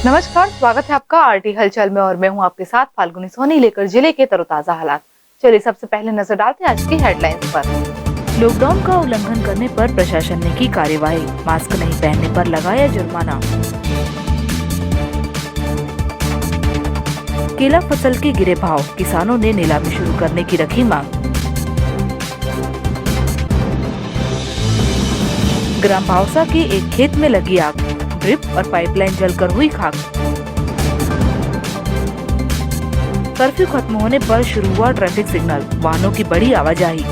नमस्कार, स्वागत है आपका आरटी हलचल में और मैं हूं आपके साथ फाल्गुनी सोनी लेकर जिले के तरोताजा हालात। चलिए सबसे पहले नजर डालते हैं आज की हेडलाइंस पर। लॉकडाउन का उल्लंघन करने पर प्रशासन ने की कार्यवाही, मास्क नहीं पहनने पर लगाया जुर्माना। केला फसल के गिरे भाव, किसानों ने नीलामी शुरू करने की रखी मांग। ग्राम भावसा के एक खेत में लगी आग, ड्रिप और पाइपलाइन जलकर हुई खाक। कर्फ्यू खत्म होने पर शुरू हुआ ट्रैफिक सिग्नल, वाहनों की बड़ी आवाजाही।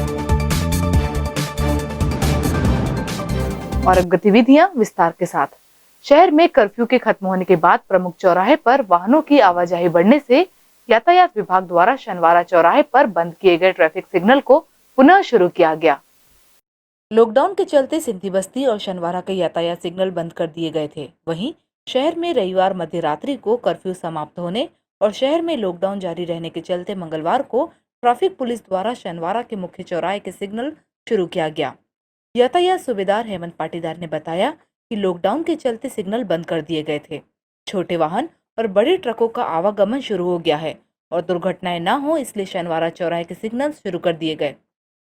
और अब गतिविधियां विस्तार के साथ। शहर में कर्फ्यू के खत्म होने के बाद प्रमुख चौराहे पर वाहनों की आवाजाही बढ़ने से यातायात विभाग द्वारा शनिवारा चौराहे पर बंद किए गए ट्रैफिक सिग्नल को पुनः शुरू किया गया। लॉकडाउन के चलते सिंधी बस्ती और शनिवारा के यातायात सिग्नल बंद कर दिए गए थे। वहीं शहर में रविवार मध्य रात्रि को कर्फ्यू समाप्त होने और शहर में लॉकडाउन जारी रहने के चलते मंगलवार को ट्रैफिक पुलिस द्वारा शनिवारा के मुख्य चौराहे के सिग्नल शुरू किया गया। यातायात सूबेदार हेमंत पाटीदार ने बताया कि लॉकडाउन के चलते सिग्नल बंद कर दिए गए थे। छोटे वाहन और बड़े ट्रकों का आवागमन शुरू हो गया है और दुर्घटनाएं न हो, इसलिए शनिवारा चौराहे के सिग्नल शुरू कर दिए गए।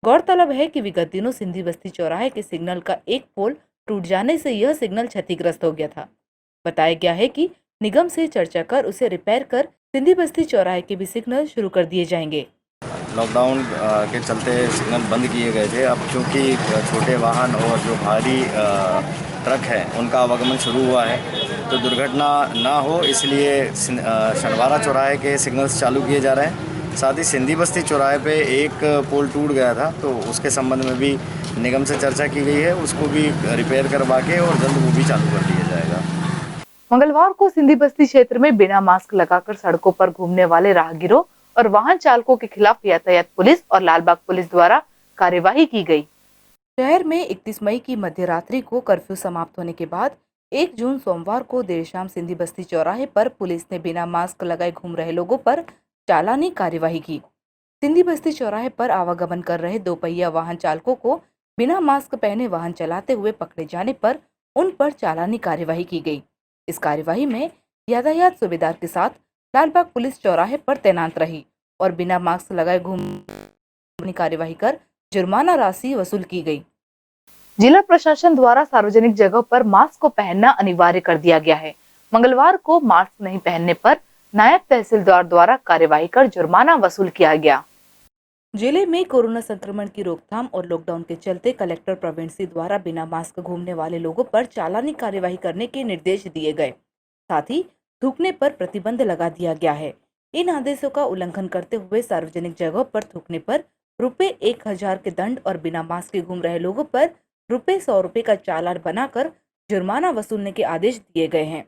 गौरतलब है कि विगत दिनों सिंधी बस्ती चौराहे के सिग्नल का एक पोल टूट जाने से यह सिग्नल क्षतिग्रस्त हो गया था। बताया गया है कि निगम से चर्चा कर उसे रिपेयर कर सिंधी बस्ती चौराहे के भी सिग्नल शुरू कर दिए जाएंगे। लॉकडाउन के चलते सिग्नल बंद किए गए थे। अब क्योंकि छोटे वाहन और जो भारी ट्रक है उनका आवागमन शुरू हुआ है, तो दुर्घटना ना हो इसलिए शनिवारा चौराहे के सिग्नल्स चालू किए जा रहे हैं। साथ ही सिंधी बस्ती चौराहे पे एक पोल टूट गया था, तो उसके संबंध में भी निगम से चर्चा की गई है, उसको भी रिपेयर करवा के और जल्द वो भी चालू कर दिया जाएगा। मंगलवार को सिंधी बस्ती क्षेत्र में बिना मास्क लगाकर सड़कों पर घूमने वाले राहगीरों और वाहन चालकों के खिलाफ यातायात पुलिस और लालबाग पुलिस द्वारा कार्यवाही की गई। शहर में 31 मई की मध्य रात्रि को कर्फ्यू समाप्त होने के बाद 1 जून सोमवार को देर शाम सिंधी बस्ती चौराहे पर पुलिस ने बिना मास्क लगाए घूम रहे लोगों पर चालानी कार्यवाही की। सिंधी बस्ती चौराहे पर आवागमन कर रहे 2 पहिया वाहन चालकों को बिना मास्क पहने वाहन चलाते हुए पकड़े जाने पर उन पर चालानी कार्यवाही की गई। इस कार्यवाही में यातायात सूबेदार के साथ लालबाग पुलिस चौराहे पर तैनात रही और बिना मास्क लगाए घूमने कार्यवाही कर जुर्माना राशि वसूल की गई। जिला प्रशासन द्वारा सार्वजनिक जगहों पर मास्क को पहनना अनिवार्य कर दिया गया है। मंगलवार को मास्क नहीं पहनने पर नायब तहसीलदार द्वारा कार्यवाही कर जुर्माना वसूल किया गया। जिले में कोरोना संक्रमण की रोकथाम और लॉकडाउन के चलते कलेक्टर प्रवीण सिंह द्वारा बिना मास्क घूमने वाले लोगों पर चालानी कार्यवाही करने के निर्देश दिए गए। साथ ही थूकने पर प्रतिबंध लगा दिया गया है। इन आदेशों का उल्लंघन करते हुए सार्वजनिक जगहों पर थूकने पर ₹1000 के दंड और बिना मास्क के घूम रहे लोगों पर ₹100 का चालान बनाकर जुर्माना वसूलने के आदेश दिए गए हैं।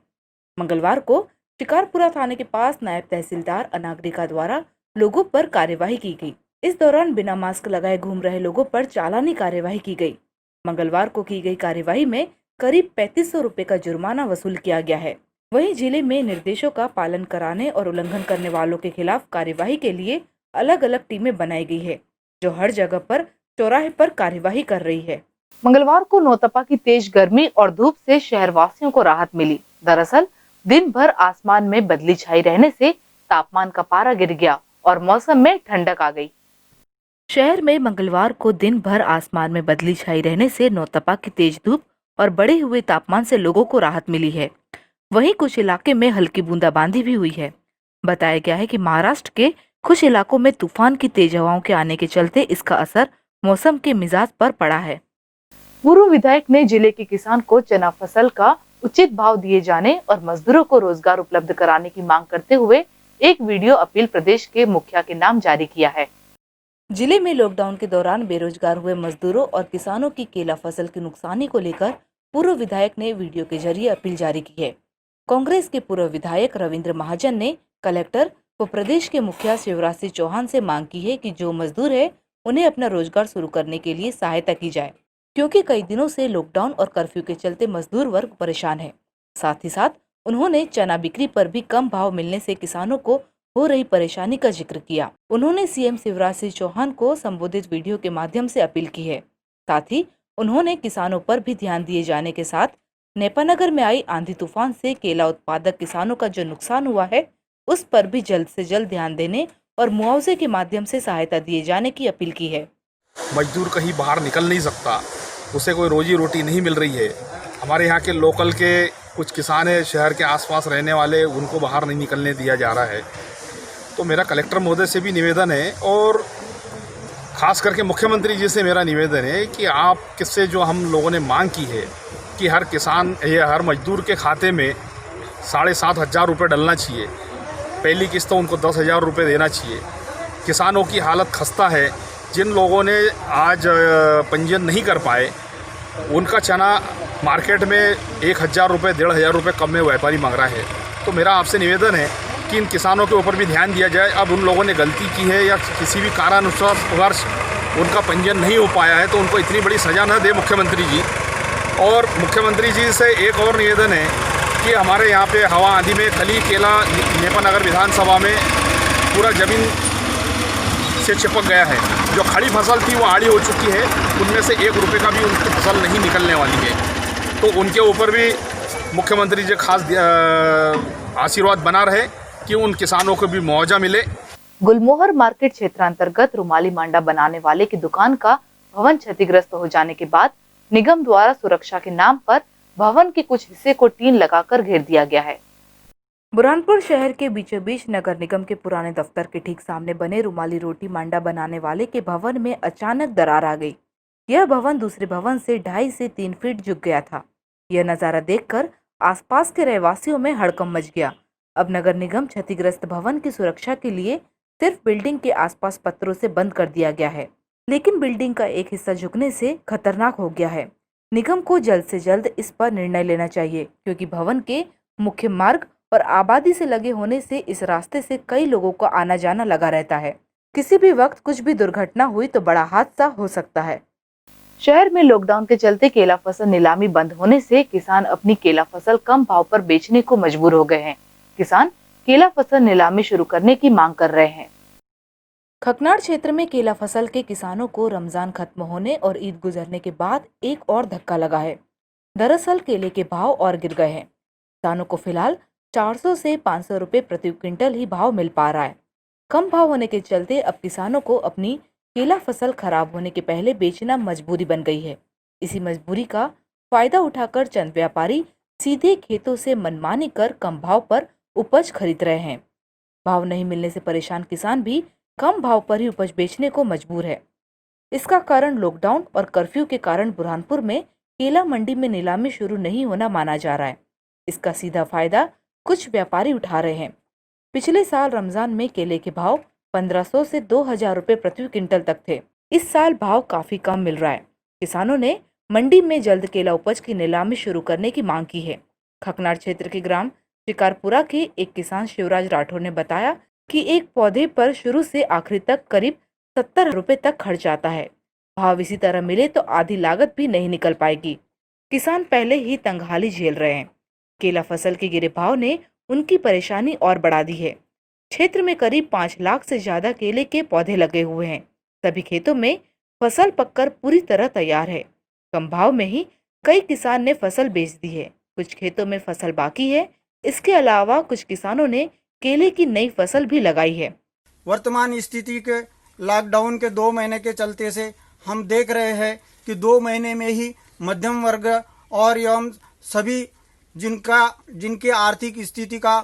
मंगलवार को शिकारपुरा थाने के पास नायब तहसीलदार अनागरिका द्वारा लोगों पर कार्यवाही की गई। इस दौरान बिना मास्क लगाए घूम रहे लोगों पर चालानी कार्यवाही की गई। मंगलवार को की गई कार्यवाही में करीब ₹3500 का जुर्माना वसूल किया गया है। वहीं जिले में निर्देशों का पालन कराने और उल्लंघन करने वालों के खिलाफ कार्यवाही के लिए अलग अलग टीमें बनाई गई है, जो हर जगह पर चौराहे पर कार्यवाही कर रही है। मंगलवार को नौतपा की तेज गर्मी और धूप से शहरवासियों को राहत मिली। दरअसल दिन भर आसमान में बदली छाई रहने से तापमान का पारा गिर गया और मौसम में ठंडक आ गई। शहर में मंगलवार को दिन भर आसमान में बदली छाई रहने से नौतपा की तेज धूप और बढ़े हुए तापमान से लोगों को राहत मिली है। वहीं कुछ इलाके में हल्की बूंदाबांदी भी हुई है। बताया गया है कि महाराष्ट्र के कुछ इलाकों में तूफान की तेज हवाओं के आने के चलते इसका असर मौसम के मिजाज पर पड़ा है। पूर्व विधायक ने जिले के किसान को चना फसल का उचित भाव दिए जाने और मजदूरों को रोजगार उपलब्ध कराने की मांग करते हुए एक वीडियो अपील प्रदेश के मुखिया के नाम जारी किया है। जिले में लॉकडाउन के दौरान बेरोजगार हुए मजदूरों और किसानों की केला फसल की नुकसानी को लेकर पूर्व विधायक ने वीडियो के जरिए अपील जारी की है। कांग्रेस के पूर्व विधायक रविंद्र महाजन ने कलेक्टर व प्रदेश के मुखिया शिवराज सिंह चौहान से मांग की है कि जो मजदूर है उन्हें अपना रोजगार शुरू करने के लिए सहायता की जाए, क्योंकि कई दिनों से लॉकडाउन और कर्फ्यू के चलते मजदूर वर्ग परेशान है। साथ ही साथ उन्होंने चना बिक्री पर भी कम भाव मिलने से किसानों को हो रही परेशानी का जिक्र किया। उन्होंने सीएम शिवराज सिंह चौहान को संबोधित वीडियो के माध्यम से अपील की है। साथ ही उन्होंने किसानों पर भी ध्यान दिए जाने के साथ नेपानगर में आई आंधी तूफान से केला उत्पादक किसानों का जो नुकसान हुआ है उस पर भी जल्द से जल्द ध्यान देने और मुआवजे के माध्यम से सहायता दिए जाने की अपील की है। मजदूर कहीं बाहर निकल नहीं सकता, उसे कोई रोजी रोटी नहीं मिल रही है। हमारे यहाँ के लोकल के कुछ किसान हैं, शहर के आसपास रहने वाले, उनको बाहर नहीं निकलने दिया जा रहा है। तो मेरा कलेक्टर महोदय से भी निवेदन है और ख़ास करके मुख्यमंत्री जी से मेरा निवेदन है कि आप किससे जो हम लोगों ने मांग की है कि हर किसान या हर मजदूर के खाते में 7,500 रुपये डलना चाहिए। पहली किस्त तो उनको 10,000 रुपये देना चाहिए। किसानों की हालत खस्ता है। जिन लोगों ने आज पंजीयन नहीं कर पाए उनका चना मार्केट में 1,000 रुपये 1,500 रुपये कम में व्यापारी मांग रहा है। तो मेरा आपसे निवेदन है कि इन किसानों के ऊपर भी ध्यान दिया जाए। अब उन लोगों ने गलती की है या किसी भी कारणवश उनका पंजीयन नहीं हो पाया है तो उनको इतनी बड़ी सज़ा न दे मुख्यमंत्री जी। और मुख्यमंत्री जी से एक और निवेदन है कि हमारे यहाँ पे हवा आंधी में कली केला नेपानगर विधानसभा में पूरा ज़मीन से चिपक गया है। जो खड़ी फसल थी वो आड़ी हो चुकी है, उनमें से 1 रुपये का भी उनकी फसल नहीं निकलने वाली है। तो उनके ऊपर भी मुख्यमंत्री जी खास आशीर्वाद बना रहे कि उन किसानों को भी मुआवजा मिले। गुलमोहर मार्केट क्षेत्रांतर्गत रुमाली मांडा बनाने वाले की दुकान का भवन क्षतिग्रस्त हो जाने के बाद निगम द्वारा सुरक्षा के नाम पर भवन के कुछ हिस्से को टीन लगाकर घेर दिया गया है। बुरहानपुर शहर के बीचों बीच नगर निगम के पुराने दफ्तर के ठीक सामने बने रुमाली रोटी मांडा बनाने वाले के भवन में अचानक दरार आ गई। यह भवन दूसरे भवन से 2.5 से 3 फीट झुक गया था। यह नज़ारा देखकर आसपास के रहवासियों में हड़कंप मच गया। अब नगर निगम क्षतिग्रस्त भवन की सुरक्षा के लिए सिर्फ बिल्डिंग के आसपास पत्थरों से बंद कर दिया गया है, लेकिन बिल्डिंग का एक हिस्सा झुकने से खतरनाक हो गया है। निगम को जल्द से जल्द इस पर निर्णय लेना चाहिए, क्योंकि भवन के मुख्य मार्ग और आबादी से लगे होने से इस रास्ते से कई लोगों का आना जाना लगा रहता है। किसी भी वक्त कुछ भी दुर्घटना हुई तो बड़ा हादसा हो सकता है। शहर में लॉकडाउन के चलते केला फसल नीलामी बंद होने से किसान अपनी केला फसल कम भाव पर बेचने को मजबूर हो गए हैं। किसान केला फसल नीलामी शुरू करने की मांग कर रहे हैं। खकनाड़ क्षेत्र में केला फसल के किसानों को रमजान खत्म होने और ईद गुजरने के बाद एक और धक्का लगा है। दरअसल केले के भाव और गिर गए हैं। किसानों को फिलहाल 400 से 500 रुपये प्रति क्विंटल ही भाव मिल पा रहा है। कम भाव होने के चलते अब किसानों को अपनी केला फसल खराब होने के पहले बेचना मजबूरी बन गई है। इसी मजबूरी का फायदा उठाकर चंद व्यापारी सीधे खेतों से मनमानी कर कम भाव पर उपज खरीद रहे हैं। भाव नहीं मिलने से परेशान किसान भी कम भाव पर ही उपज बेचने को मजबूर है। इसका कारण लॉकडाउन और कर्फ्यू के कारण बुरहानपुर में केला मंडी में नीलामी शुरू नहीं होना माना जा रहा है। इसका सीधा फायदा कुछ व्यापारी उठा रहे हैं। पिछले साल रमजान में केले के भाव 1500 से 2000 रुपये प्रति क्विंटल तक थे। इस साल भाव काफी कम मिल रहा है। किसानों ने मंडी में जल्द केला उपज की नीलामी शुरू करने की मांग की है। खकनाड़ क्षेत्र के ग्राम शिकारपुरा के एक किसान शिवराज राठौर ने बताया कि एक पौधे पर शुरू से आखिरी तक करीब 70 रुपये तक खर्च आता है। भाव इसी तरह मिले तो आधी लागत भी नहीं निकल पाएगी। किसान पहले ही तंगहाली झेल रहे हैं। केला फसल के गिरे भाव ने उनकी परेशानी और बढ़ा दी है। क्षेत्र में करीब 5 लाख से ज्यादा केले के पौधे लगे हुए हैं। सभी खेतों में फसल पककर पूरी तरह तैयार है। कम भाव में ही कई किसान ने फसल बेच दी है। कुछ खेतों में फसल बाकी है। इसके अलावा कुछ किसानों ने केले की नई फसल भी लगाई है। वर्तमान स्थिति के लॉकडाउन के 2 महीने के चलते से हम देख रहे हैं कि 2 महीने में ही मध्यम वर्ग और एवं सभी जिनकी आर्थिक स्थिति का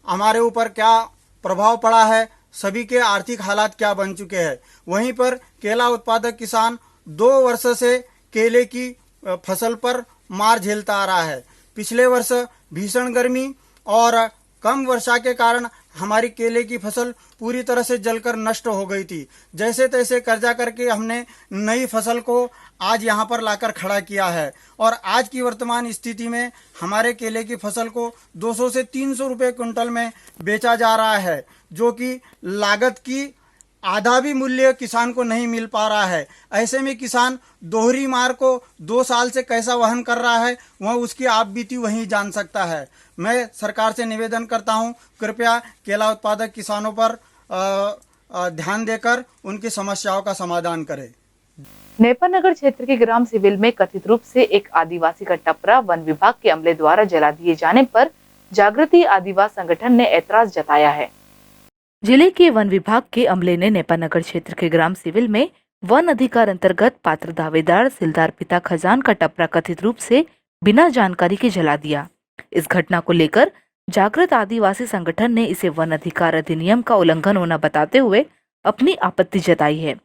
हमारे ऊपर क्या प्रभाव पड़ा है, सभी के आर्थिक हालात क्या बन चुके हैं। वहीं पर केला उत्पादक किसान 2 वर्ष से केले की फसल पर मार झेलता आ रहा है। पिछले वर्ष भीषण गर्मी और कम वर्षा के कारण हमारी केले की फसल पूरी तरह से जलकर नष्ट हो गई थी। जैसे तैसे कर्जा करके हमने नई फसल को आज यहाँ पर लाकर खड़ा किया है और आज की वर्तमान स्थिति में हमारे केले की फसल को 200 से 300 रुपये क्विंटल में बेचा जा रहा है, जो कि लागत की आधा भी मूल्य किसान को नहीं मिल पा रहा है। ऐसे में किसान दोहरी मार को 2 साल से कैसा वहन कर रहा है, वह उसकी आप बीती वहीं जान सकता है। मैं सरकार से निवेदन करता हूं, कृपया केला उत्पादक किसानों पर ध्यान देकर उनकी समस्याओं का समाधान करें। नेपानगर क्षेत्र के ग्राम सिविल में कथित रूप से एक आदिवासी का टपरा वन विभाग के अमले द्वारा जला दिए जाने पर जागृति आदिवासी संगठन ने ऐतराज जताया है। जिले के वन विभाग के अमले ने नेपानगर क्षेत्र के ग्राम सिविल में वन अधिकार अंतर्गत पात्र दावेदार सिलदार पिता खजान का टपरा कथित रूप से बिना जानकारी के जला दिया। इस घटना को लेकर जागृत आदिवासी संगठन ने इसे वन अधिकार अधिनियम का उल्लंघन होना बताते हुए अपनी आपत्ति जताई है।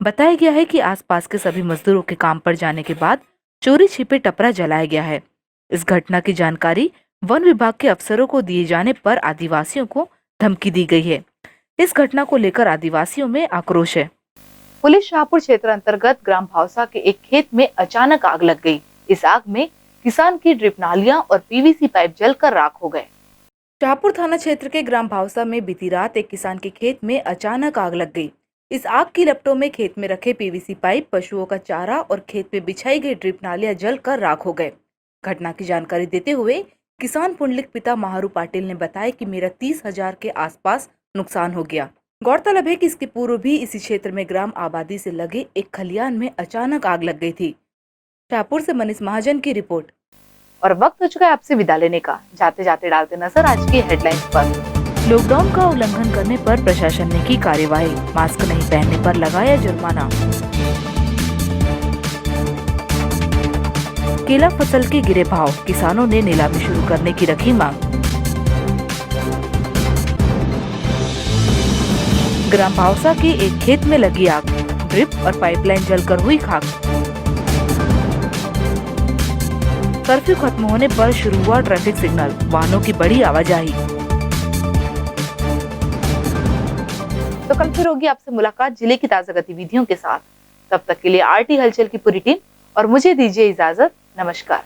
बताया गया है कि आसपास के सभी मजदूरों के काम पर जाने के बाद चोरी छिपे टपरा जलाया गया है। इस घटना की जानकारी वन विभाग के अफसरों को दिए जाने पर आदिवासियों को धमकी दी गई है। इस घटना को लेकर आदिवासियों में आक्रोश है। पुलिस शाहपुर क्षेत्र अंतर्गत ग्राम भावसा के एक खेत में अचानक आग लग गई। इस आग में किसान की ड्रिप नालियां और पीवीसी पाइप जलकर राख हो गए। शाहपुर थाना क्षेत्र के ग्राम भावसा में बीती रात एक किसान के खेत में अचानक आग लग गई। इस आग की लपटों में खेत में रखे पीवीसी पाइप, पशुओं का चारा और खेत में बिछाई गई ड्रिप नालियां जलकर राख हो गए। घटना की जानकारी देते हुए किसान पुंडलिक पिता महारू पाटिल ने बताया कि मेरा 30,000 के आसपास नुकसान हो गया। गौरतलब है कि इसके पूर्व भी इसी क्षेत्र में ग्राम आबादी से लगे एक खलियान में अचानक आग लग गई थी। शाहपुर से मनीष महाजन की रिपोर्ट। और वक्त हो चुका है आपसे विदा लेने का। जाते जाते डालते नजर आज की हेडलाइंस पर। लॉकडाउन का उल्लंघन करने पर प्रशासन ने की कार्यवाही, मास्क नहीं पहनने पर लगाया जुर्माना। केला फसल के गिरे भाव, किसानों ने नीलामी शुरू करने की रखी मांग। ग्राम भावसा के एक खेत में लगी आग, ड्रिप और पाइपलाइन जलकर हुई खाक। कर्फ्यू खत्म होने पर शुरू हुआ ट्रैफिक सिग्नल, वाहनों की बड़ी आवाजाही। तो कल फिर होगी आपसे मुलाकात जिले की ताजा गतिविधियों के साथ। तब तक के लिए आरटी हलचल की पूरी टीम और मुझे दीजिए इजाजत। नमस्कार।